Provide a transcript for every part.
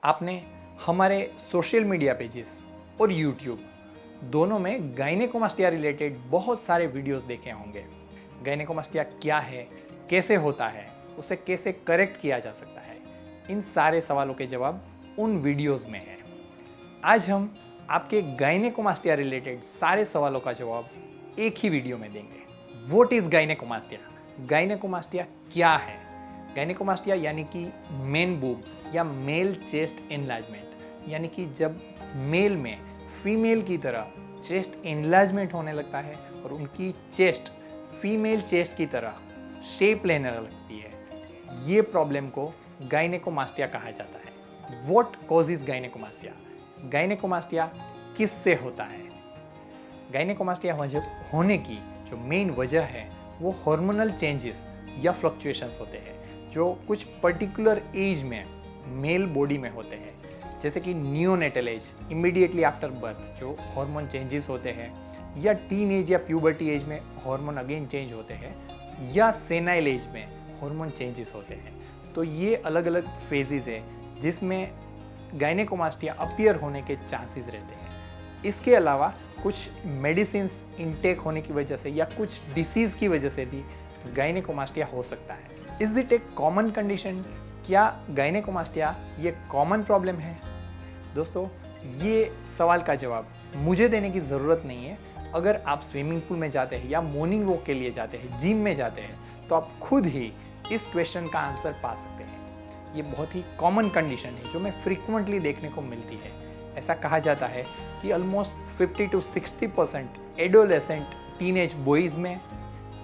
आपने हमारे social media pages और यूट्यूब दोनों में गायनेकोमास्टिया रिलेटेड बहुत सारे वीडियोस देखे होंगे। गायनेकोमास्टिया क्या है, कैसे होता है, उसे कैसे करेक्ट किया जा सकता है, इन सारे सवालों के जवाब उन वीडियोस में है। आज हम आपके गायनेकोमास्टिया रिलेटेड सारे सवालों का जवाब एक ही वीडियो में देंगे। What is गायनेकोमास्टिया? गायनेकोमास्टिया क्या है? गायनेकोमास्टिया यानी कि मेन बूब या मेल चेस्ट एनलार्जमेंट, यानी कि जब मेल में फीमेल की तरह चेस्ट एनलार्जमेंट होने लगता है और उनकी चेस्ट फीमेल चेस्ट की तरह शेप लेने लगती है, ये प्रॉब्लम को गायनेकोमास्टिया कहा जाता है। What causes गायनेकोमास्टिया? गायनेकोमास्टिया किससे होता है? गायनेकोमास्टिया होने की जो मेन वजह है वो हार्मोनल चेंजेस या फ्लक्चुएशंस होते हैं जो कुछ पर्टिकुलर एज में मेल बॉडी में होते हैं, जैसे कि neonatal age, immediately after birth जो हार्मोन चेंजेस होते हैं, या टीन एज या प्यूबर्टी एज में हार्मोन अगेन चेंज होते हैं, या सेनाइल एज में हार्मोन चेंजेस होते हैं। तो ये अलग अलग फेजेस है जिसमें गायनेकोमास्टिया अपीयर होने के चांसेस रहते हैं। इसके अलावा कुछ मेडिसिन इनटेक होने की वजह से या कुछ डिसीज़ की वजह से भी गायनेकोमास्टिया हो सकता है। Is it A common condition? क्या गायनेकोमास्टिया ये कॉमन प्रॉब्लम है? दोस्तों, ये सवाल का जवाब मुझे देने की ज़रूरत नहीं है। अगर आप स्विमिंग पूल में जाते हैं या मॉर्निंग वॉक के लिए जाते हैं, जिम में जाते हैं, तो आप खुद ही इस क्वेश्चन का आंसर पा सकते हैं। ये बहुत ही कॉमन कंडीशन है जो मैं फ्रीक्वेंटली देखने को मिलती है। ऐसा कहा जाता है कि almost 50 to 60% adolescent teenage boys में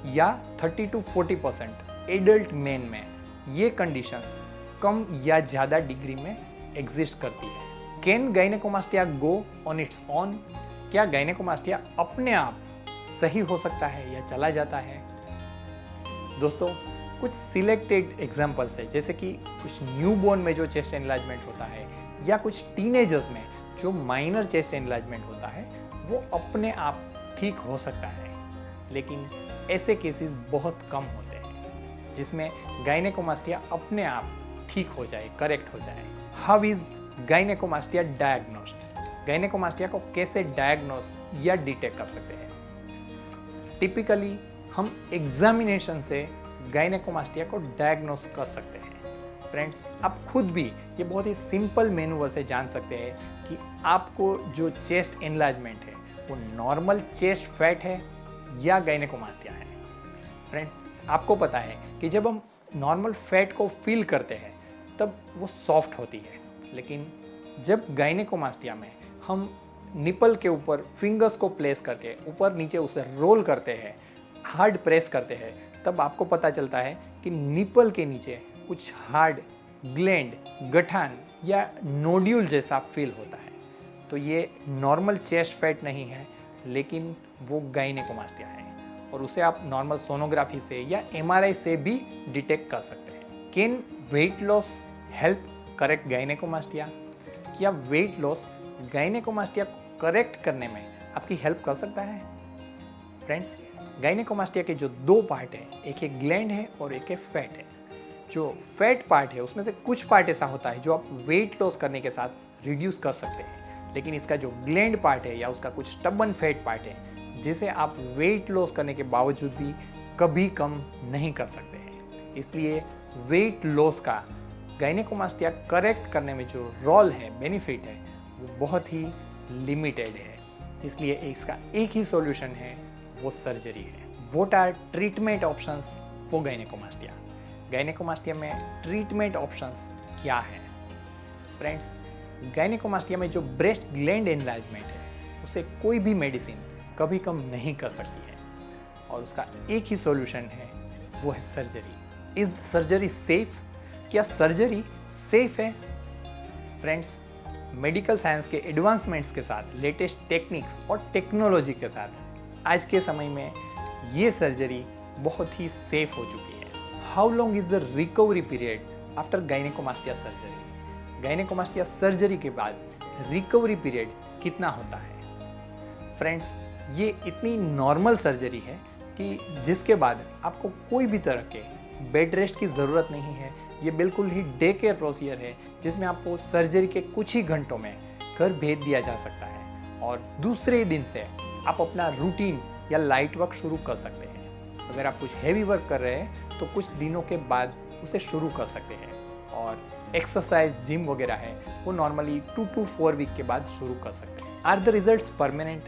या 30 to 40% एडल्ट मेन में ये कंडीशंस कम या ज़्यादा डिग्री में एग्जिस्ट करती है। Can gynaecomastia go on its own? क्या गायनेकोमास्टिया अपने आप सही हो सकता है या चला जाता है? दोस्तों, कुछ सिलेक्टेड एग्जांपल्स है, जैसे कि कुछ न्यूबॉर्न में जो चेस्ट एनलार्जमेंट होता है या कुछ टीनेजर्स में जो माइनर चेस्ट एनलार्जमेंट होता है, वो अपने आप ठीक हो सकता है। लेकिन ऐसे केसेस बहुत कम होते हैं जिसमें गायनेकोमास्टिया अपने आप ठीक हो जाए, करेक्ट हो जाए। How is gynaecomastia diagnosed? Gynaecomastia को कैसे डायग्नोस या डिटेक्ट कर सकते हैं? टिपिकली हम एग्जामिनेशन से गायनेकोमास्टिया को डायग्नोस कर सकते हैं। फ्रेंड्स, आप खुद भी ये बहुत ही सिंपल मैनूवर से जान सकते हैं कि आपको जो चेस्ट एनलार्जमेंट है वो नॉर्मल चेस्ट फैट है या गायनेकोमास्टिया है। फ्रेंड्स, आपको पता है कि जब हम नॉर्मल फैट को फील करते हैं तब वो सॉफ्ट होती है, लेकिन जब गायनेकोमास्टिया में हम निपल के ऊपर फिंगर्स को प्लेस करके ऊपर नीचे उसे रोल करते हैं, हार्ड प्रेस करते हैं, तब आपको पता चलता है कि निपल के नीचे कुछ हार्ड ग्लैंड, गठान या नोड्यूल जैसा फील होता है। तो ये नॉर्मल चेस्ट फैट नहीं है, लेकिन वो गायनेकोमास्टिया है और उसे आप नॉर्मल सोनोग्राफी से या एमआरआई से भी डिटेक्ट कर सकते हैं। Can weight loss help correct gynaecomastia? क्या वेट लॉस गायनेकोमास्टिया को करेक्ट करने में आपकी हेल्प कर सकता है? फ्रेंड्स, गायनेकोमास्टिया के जो दो पार्ट हैं, एक है ग्लैंड है और एक है फैट है। जो फैट पार्ट है उसमें से कुछ पार्ट ऐसा होता है जो आप वेट लॉस करने के साथ रिड्यूस कर सकते हैं, लेकिन इसका जो ग्लैंड पार्ट है या उसका कुछ स्टबन फैट पार्ट है जिसे आप वेट लॉस करने के बावजूद भी कभी कम नहीं कर सकते हैं। इसलिए वेट लॉस का गायनेकोमास्टिया करेक्ट करने में जो रोल है, बेनिफिट है, वो बहुत ही लिमिटेड है। इसलिए इसका एक ही सॉल्यूशन है, वो सर्जरी है। What are treatment options for gynaecomastia? Gynaecomastia में ट्रीटमेंट ऑप्शंस क्या है? फ्रेंड्स, गायनेकोमास्टिया में जो ब्रेस्ट ग्लैंड एनलार्जमेंट है उसे कोई भी मेडिसिन कभी कम नहीं कर सकती है और उसका एक ही सॉल्यूशन है, वो है सर्जरी। Is surgery safe? क्या सर्जरी सेफ है? फ्रेंड्स, मेडिकल साइंस के एडवांसमेंट्स के साथ, लेटेस्ट टेक्निक्स और टेक्नोलॉजी के साथ आज के समय में ये सर्जरी बहुत ही सेफ हो चुकी है। How long is the recovery period after gynaecomastia surgery? Gynaecomastia surgery के बाद रिकवरी पीरियड कितना होता है? फ्रेंड्स, ये इतनी नॉर्मल सर्जरी है कि जिसके बाद आपको कोई भी तरह के बेड रेस्ट की ज़रूरत नहीं है ये बिल्कुल ही डे केयर प्रोसीजर है जिसमें आपको सर्जरी के कुछ ही घंटों में घर भेज दिया जा सकता है और दूसरे दिन से आप अपना रूटीन या लाइट वर्क शुरू कर सकते हैं। अगर आप कुछ हैवी वर्क कर रहे हैं तो कुछ दिनों के बाद उसे शुरू कर सकते हैं और एक्सरसाइज जिम वगैरह है वो नॉर्मली 2 to 4 वीक के बाद शुरू कर सकते हैं। Are the results permanent?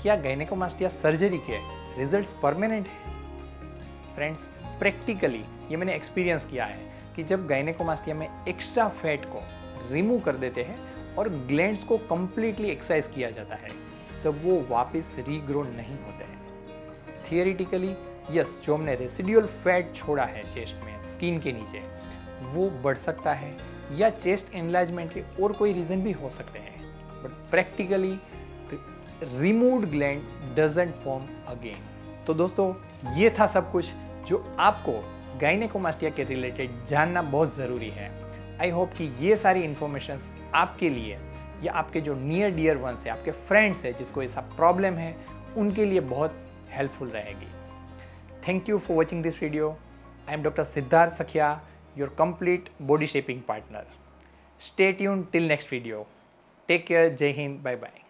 क्या गायनेकोमास्टिया सर्जरी के रिजल्ट्स परमानेंट है? फ्रेंड्स, प्रैक्टिकली ये मैंने एक्सपीरियंस किया है कि जब गायनेकोमास्टिया में एक्स्ट्रा फैट को रिमूव कर देते हैं और ग्लैंड्स को कम्प्लीटली एक्सरसाइज किया जाता है तब वो वापस रीग्रो नहीं होते हैं। थियोरिटिकली यस, जो हमने रेसिडुअल फैट छोड़ा है चेस्ट में स्किन के नीचे वो बढ़ सकता है या चेस्ट एनलार्जमेंट के और कोई रीज़न भी हो सकते हैं, but practically removed gland doesn't form again. तो दोस्तों, ये था सब कुछ जो आपको गायनेकोमास्टिया के रिलेटेड जानना बहुत ज़रूरी है। आई होप कि ये सारी इन्फॉर्मेशंस आपके लिए या आपके जो नियर डियर वंस है, आपके फ्रेंड्स है जिसको ऐसा प्रॉब्लम है, उनके लिए बहुत हेल्पफुल रहेगी। Thank you for watching this video. I am doctor Siddharth सखिया, your complete body shaping partner. Stay tuned till next video. Take care. Jai Hind. Bye bye.